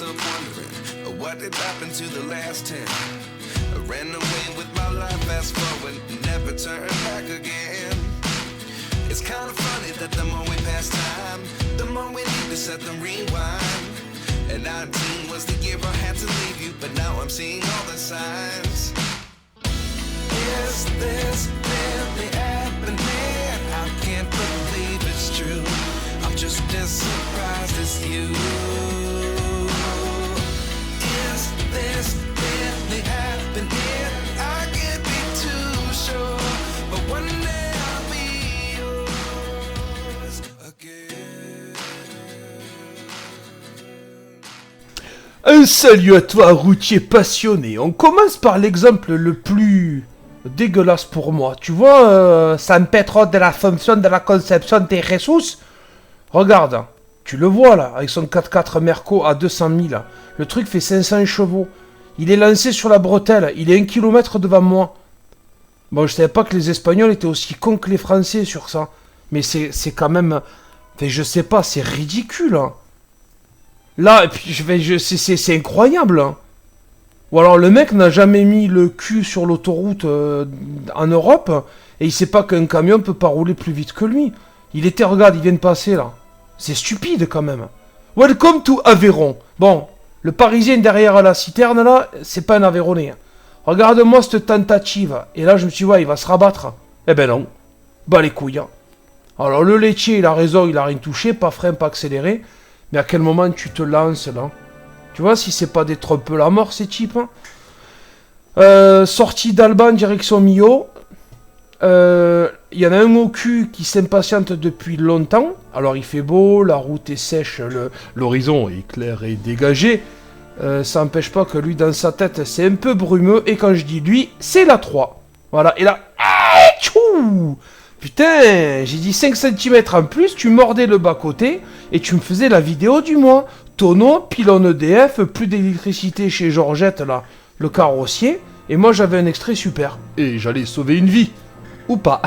myself wondering what did happen to the last 10. I ran away with my life, fast forward, never turn back again. It's kind of funny that the more we pass time, the more we need to set them rewind. And 19 was the year I had to leave you, but now I'm seeing all the signs. Is this really happening? I can't believe it's true. I'm just as surprised as you. Is this really happening? I can't be too sure, but one day I'll be yours again. Un salut à toi, routier passionné. On commence par l'exemple le plus dégueulasse pour moi. Tu vois, San Pedro de la Fonción de la Concepción de Jesus. Regarde, tu le vois là, avec son 4x4 Merco à 200 000. Le truc fait 500 chevaux. Il est lancé sur la bretelle, il est 1 km devant moi. Bon, je savais pas que les Espagnols étaient aussi cons que les Français sur ça. Mais c'est quand même... Enfin, je sais pas, c'est ridicule. Hein. Là, et puis c'est incroyable. Hein. Ou alors le mec n'a jamais mis le cul sur l'autoroute en Europe et il sait pas qu'un camion peut pas rouler plus vite que lui. Il était, regarde, il vient de passer là. C'est stupide quand même. Welcome to Aveyron. Bon, le Parisien derrière la citerne là, c'est pas un Aveyronnais. Regarde-moi cette tentative. Et là je me suis dit, ouais, il va se rabattre. Eh ben non. Bah les couilles. Hein. Alors le laitier, il a raison, il a rien touché, pas frein, pas accéléré. Mais à quel moment tu te lances là? Tu vois, si c'est pas d'être un peu la mort, ces types. Hein. Sortie d'Alban, direction Millau. Il y en a un au cul qui s'impatiente depuis longtemps. Alors il fait beau, la route est sèche, l'horizon est clair et dégagé. Ça n'empêche pas que lui, dans sa tête, c'est un peu brumeux. Et quand je dis lui, c'est la 3. Voilà, et là... Putain, j'ai dit 5 cm en plus, tu mordais le bas-côté et tu me faisais la vidéo du mois. Tonneau, pylône EDF, plus d'électricité chez Georgette, là, le carrossier. Et moi, j'avais un extrait super. Et j'allais sauver une vie. Ou pas.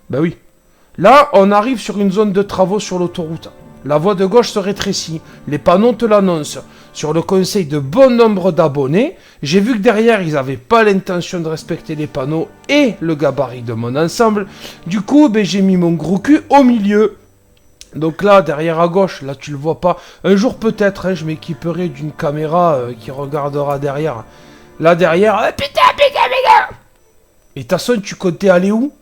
Bah oui. Là, on arrive sur une zone de travaux sur l'autoroute. La voie de gauche se rétrécit. Les panneaux te l'annoncent. Sur le conseil de bon nombre d'abonnés, j'ai vu que derrière, ils n'avaient pas l'intention de respecter les panneaux et le gabarit de mon ensemble. Du coup, ben, j'ai mis mon gros cul au milieu. Donc là, derrière à gauche, là tu le vois pas. Un jour peut-être, hein, je m'équiperai d'une caméra qui regardera derrière. Là derrière, putain. Et ta sonne, tu comptais aller où?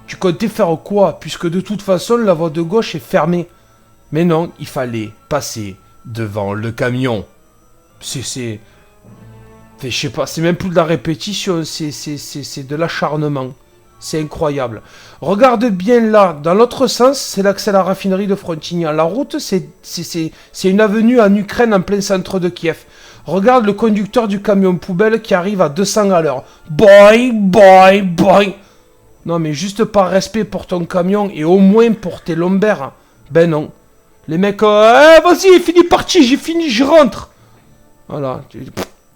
Tu comptais faire quoi? Puisque de toute façon, la voie de gauche est fermée. Mais non, il fallait passer devant le camion. Je sais pas, c'est même plus de la répétition, c'est de l'acharnement. C'est incroyable. Regarde bien là, dans l'autre sens, c'est là que c'est la raffinerie de Frontignan. La route, c'est une avenue en Ukraine en plein centre de Kiev. Regarde le conducteur du camion poubelle qui arrive à 200 à l'heure. Boing, boing, boing. Non mais juste par respect pour ton camion et au moins pour tes lombaires. Ben non. Les mecs, vas-y, fini parti, j'ai fini, je rentre. Voilà.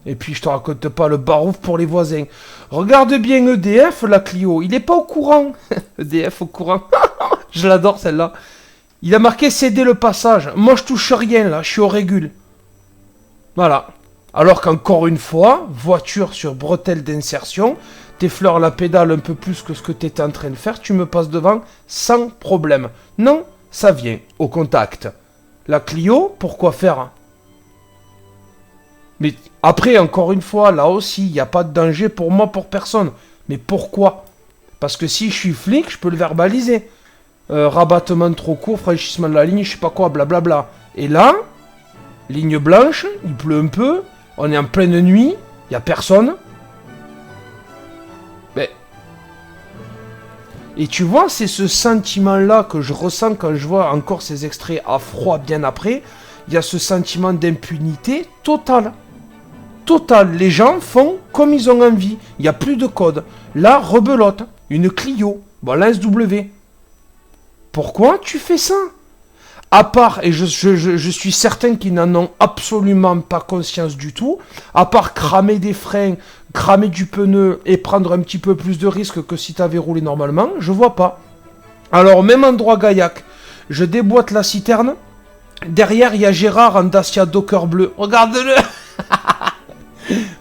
Et puis je te raconte pas le barouf pour les voisins. Regarde bien EDF, la Clio. Il est pas au courant. EDF au courant. Je l'adore celle-là. Il a marqué céder le passage. Moi je touche rien là, je suis au régule. Voilà. Alors qu'encore une fois, voiture sur bretelle d'insertion, t'effleures la pédale un peu plus que ce que t'étais en train de faire, tu me passes devant sans problème. Non, ça vient au contact. La Clio, pourquoi faire? Mais après, encore une fois, là aussi, il n'y a pas de danger pour moi, pour personne. Mais pourquoi? Parce que si je suis flic, je peux le verbaliser. Rabattement trop court, franchissement de la ligne, je sais pas quoi, blablabla. Et là, ligne blanche, il pleut un peu, on est en pleine nuit, il n'y a personne. Mais... Et tu vois, c'est ce sentiment-là que je ressens quand je vois encore ces extraits à froid bien après. Il y a ce sentiment d'impunité totale. Total, les gens font comme ils ont envie. Il n'y a plus de code. Là, rebelote, une Clio. Bon, la SW. Pourquoi tu fais ça? À part, et je suis certain qu'ils n'en ont absolument pas conscience du tout, à part cramer des freins, cramer du pneu et prendre un petit peu plus de risques que si tu avais roulé normalement, je vois pas. Alors, même endroit Gaillac, je déboîte la citerne, Derrière, il y a Gérard en Dacia Docker bleu. Regarde-le.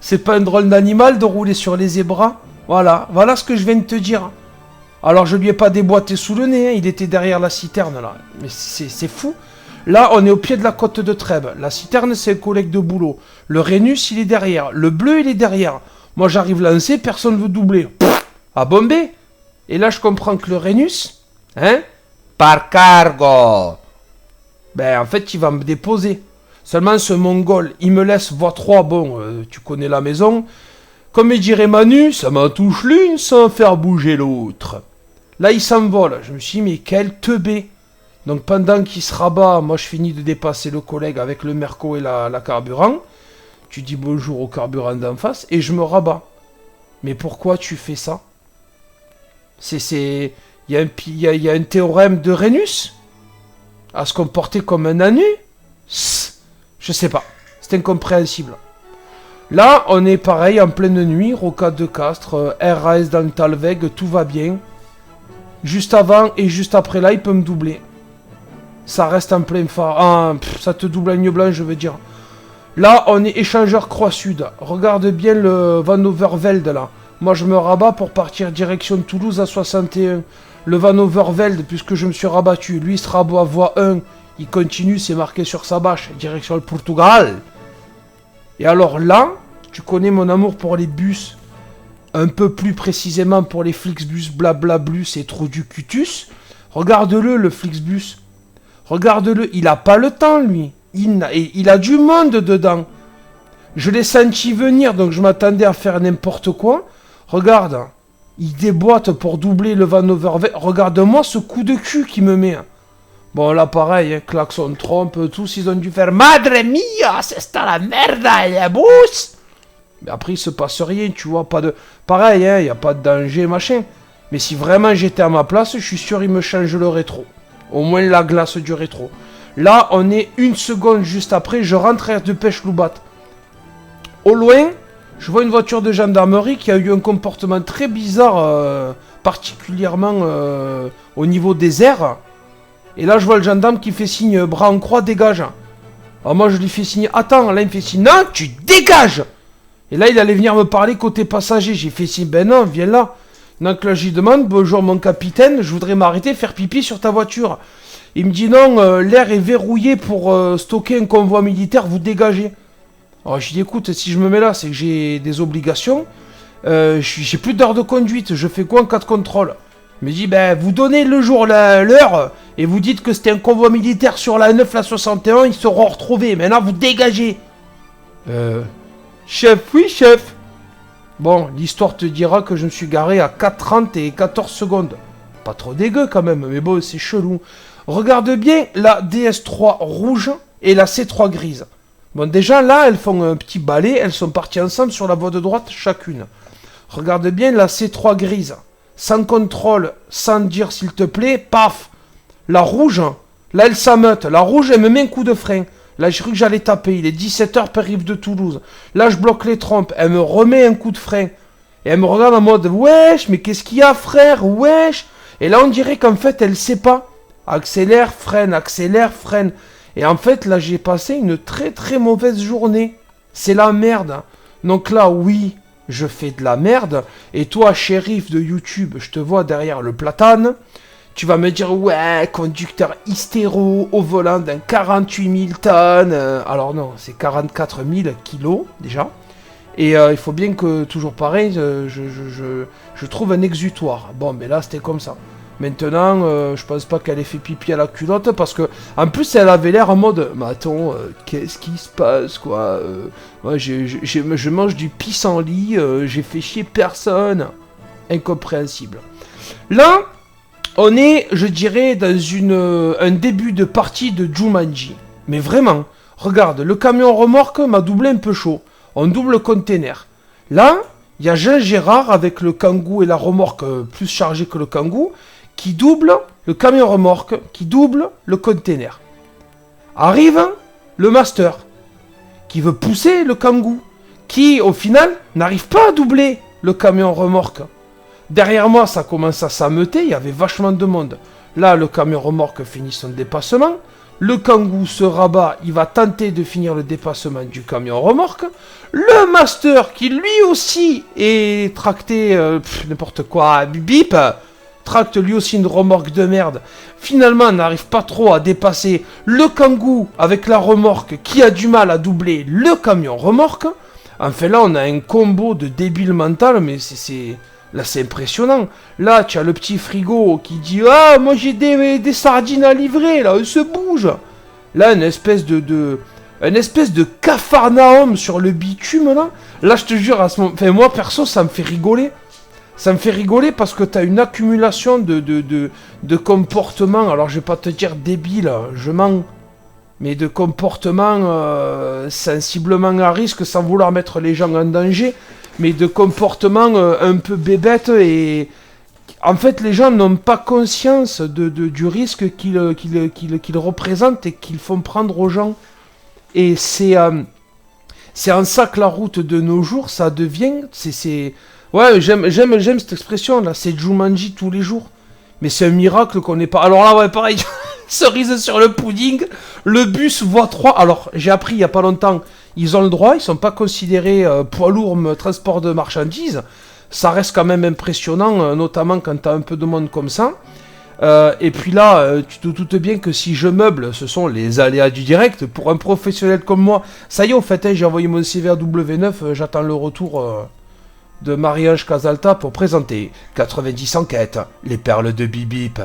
C'est pas un drôle d'animal de rouler sur les zébras? Voilà ce que je viens de te dire. Alors je lui ai pas déboîté sous le nez, hein. Il était derrière la citerne là. Mais c'est fou. Là, on est au pied de la côte de Trèbes. La citerne, c'est un collègue de boulot. Le Rhenus, il est derrière. Le bleu, il est derrière. Moi, j'arrive lancé, personne veut doubler. À bomber. Et là, je comprends que le Rhenus, hein, par cargo. Ben, en fait, il va me déposer. Seulement, ce Mongol, il me laisse voie 3. Bon, tu connais la maison. Comme il dirait Manu, ça m'en touche l'une sans faire bouger l'autre. Là, il s'envole. Je me suis dit, mais quel teubé. Donc pendant qu'il se rabat, moi je finis de dépasser le collègue avec le Merco et la carburant. Tu dis bonjour au carburant d'en face et je me rabats. Mais pourquoi tu fais ça? Il y a un théorème de Rhenus à se comporter comme un anu? Je sais pas. C'est incompréhensible. Là, on est pareil en pleine nuit, rocade de Castres, RAS dans le Talweg, tout va bien. Juste avant et juste après là, il peut me doubler. Ça reste en plein phare. Ah, ça te double agneau blanc, je veux dire. Là, on est échangeur Croix-Sud. Regarde bien le Van Overvelde, là. Moi, je me rabats pour partir direction Toulouse à 61. Le Van Overvelde, puisque je me suis rabattu. Lui, il se rabat à voie 1. Il continue, c'est marqué sur sa bâche. Direction le Portugal. Et alors là, tu connais mon amour pour les bus. Un peu plus précisément pour les Flixbus, Blablablus et Trou du Cutus. Regarde-le, le Flixbus. Regarde-le, il a pas le temps, lui. Il a du monde dedans. Je l'ai senti venir, donc je m'attendais à faire n'importe quoi. Regarde, il déboîte pour doubler le Van Overvelde. Regarde-moi ce coup de cul qu'il me met. Bon, là, pareil, hein, klaxon, trompe, tous, ils ont dû faire « Madre mia, c'est la merda, el bus !» Mais après, il se passe rien, tu vois, pas de... Pareil, hein, il n'y a pas de danger, machin. Mais si vraiment j'étais à ma place, je suis sûr il me change le rétro. Au moins la glace du rétro. Là, on est une seconde juste après, je rentre de Pêche-Loubat. Au loin, je vois une voiture de gendarmerie qui a eu un comportement très bizarre, particulièrement au niveau des airs. Et là, je vois le gendarme qui fait signe, bras en croix, dégage. Alors moi, je lui fais signe, attends, là, il me fait signe, non, tu dégages. Et là, il allait venir me parler côté passager. J'ai fait signe, ben non, viens là. Donc là, je lui demande, bonjour mon capitaine, je voudrais m'arrêter, faire pipi sur ta voiture. Il me dit non, l'air est verrouillé pour stocker un convoi militaire, vous dégagez. Alors je lui dis, écoute, si je me mets là, c'est que j'ai des obligations. J'ai plus d'heure de conduite, je fais quoi en cas de contrôle? Il me dit, ben vous donnez le jour, l'heure, et vous dites que c'était un convoi militaire sur la 9, la 61, ils seront retrouvés. Maintenant, vous dégagez. Chef, oui, chef. Bon, l'histoire te dira que je me suis garé à 4h30 et 14 secondes. Pas trop dégueu quand même, mais bon, c'est chelou. Regarde bien la DS3 rouge et la C3 grise. Bon, déjà, là, elles font un petit balai, elles sont parties ensemble sur la voie de droite chacune. Regarde bien la C3 grise. Sans contrôle, sans dire s'il te plaît, paf. La rouge, là, elle s'ameute. La rouge, elle me met un coup de frein. Là, j'ai cru que j'allais taper. Il est 17h, périph' de Toulouse. Là, je bloque les trompes. Elle me remet un coup de frein. Et elle me regarde en mode, wesh, mais qu'est-ce qu'il y a, frère, wesh. Et là, on dirait qu'en fait, elle sait pas. Accélère, freine, accélère, freine. Et en fait, là, j'ai passé une très très mauvaise journée. C'est la merde. Donc là, oui, je fais de la merde. Et toi, shérif de YouTube, je te vois derrière le platane. Tu vas me dire, ouais, conducteur hystéro au volant d'un 48 000 tonnes. Alors non, c'est 44 000 kilos, déjà. Et il faut bien que, toujours pareil, je trouve un exutoire. Bon, mais là, c'était comme ça. Maintenant, je pense pas qu'elle ait fait pipi à la culotte, parce que, en plus, elle avait l'air en mode, mais attends, qu'est-ce qui se passe, quoi moi, je mange du pissenlit, j'ai fait chier personne. Incompréhensible. Là... on est, je dirais, dans un début de partie de Jumanji. Mais vraiment, regarde, le camion remorque m'a doublé un peu chaud. On double le container. Là, il y a Jean Gérard avec le Kangoo et la remorque plus chargée que le Kangoo, qui double le camion remorque, qui double le container. Arrive le Master, qui veut pousser le Kangoo, qui, au final, n'arrive pas à doubler le camion remorque. Derrière moi, ça commence à s'ameuter, il y avait vachement de monde. Là, le camion remorque finit son dépassement. Le Kangoo se rabat, il va tenter de finir le dépassement du camion remorque. Le Master, qui lui aussi est tracté, n'importe quoi, bip, tracte lui aussi une remorque de merde. Finalement, n'arrive pas trop à dépasser le Kangoo avec la remorque qui a du mal à doubler le camion remorque. Enfin là, on a un combo de débile mental, mais là, c'est impressionnant. Là, tu as le petit frigo qui dit « Ah, moi j'ai des sardines à livrer, là, elles se bougent !» Là, une espèce de capharnaüm sur le bitume, là. Là, je te jure, à ce moment... Enfin, moi, perso, ça me fait rigoler. Ça me fait rigoler parce que tu as une accumulation de comportements. Alors, je vais pas te dire débile, je mens. Mais de comportements sensiblement à risque, sans vouloir mettre les gens en danger. Mais de comportements un peu bébêtes et... En fait, les gens n'ont pas conscience du risque qu'ils représentent et qu'ils font prendre aux gens. Et c'est en ça que la route de nos jours, ça devient... Ouais, j'aime cette expression, là. C'est Jumanji tous les jours. Mais c'est un miracle qu'on n'ait pas... Alors là, ouais, pareil, cerise sur le pudding, le bus voie 3. Alors, j'ai appris il n'y a pas longtemps, ils ont le droit, ils sont pas considérés poids lourds, transport de marchandises. Ça reste quand même impressionnant, notamment quand tu as un peu de monde comme ça. Et puis là, tu te doutes bien que si je meuble, ce sont les aléas du direct. Pour un professionnel comme moi, ça y est, au fait, j'ai envoyé mon CV à W9, j'attends le retour de Marie-Ange Casalta pour présenter 90 enquêtes, les perles de Bip-Bip.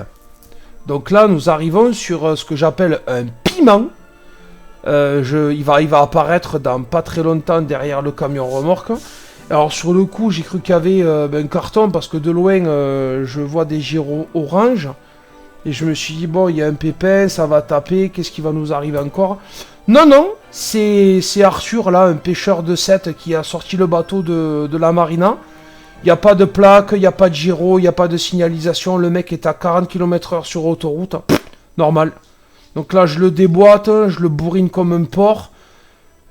Donc là, nous arrivons sur ce que j'appelle un piment. Il va apparaître dans pas très longtemps derrière le camion remorque. Alors sur le coup, j'ai cru qu'il y avait un carton parce que de loin, je vois des gyros orange. Et je me suis dit, bon, il y a un pépin, ça va taper, qu'est-ce qui va nous arriver encore? Non, c'est Arthur, là, un pêcheur de 7 qui a sorti le bateau de la marina. Il n'y a pas de plaque, il n'y a pas de gyro, il n'y a pas de signalisation. Le mec est à 40 km/h sur autoroute. Normal. Donc là, je le déboîte, je le bourrine comme un porc.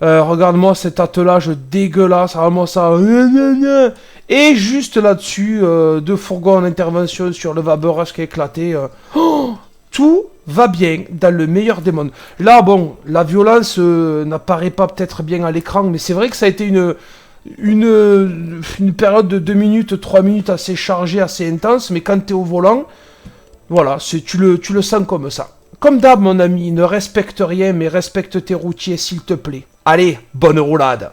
Regarde-moi cet attelage dégueulasse, vraiment ça. Et juste là-dessus, 2 fourgons en intervention sur le Vabeurus qui a éclaté. Tout va bien dans le meilleur des mondes. Là, bon, la violence n'apparaît pas peut-être bien à l'écran, mais c'est vrai que ça a été une période de 2 minutes, 3 minutes assez chargée, assez intense. Mais quand t'es au volant, voilà, tu le sens comme ça. Comme d'hab, mon ami, ne respecte rien, mais respecte tes routiers, s'il te plaît. Allez, bonne roulade.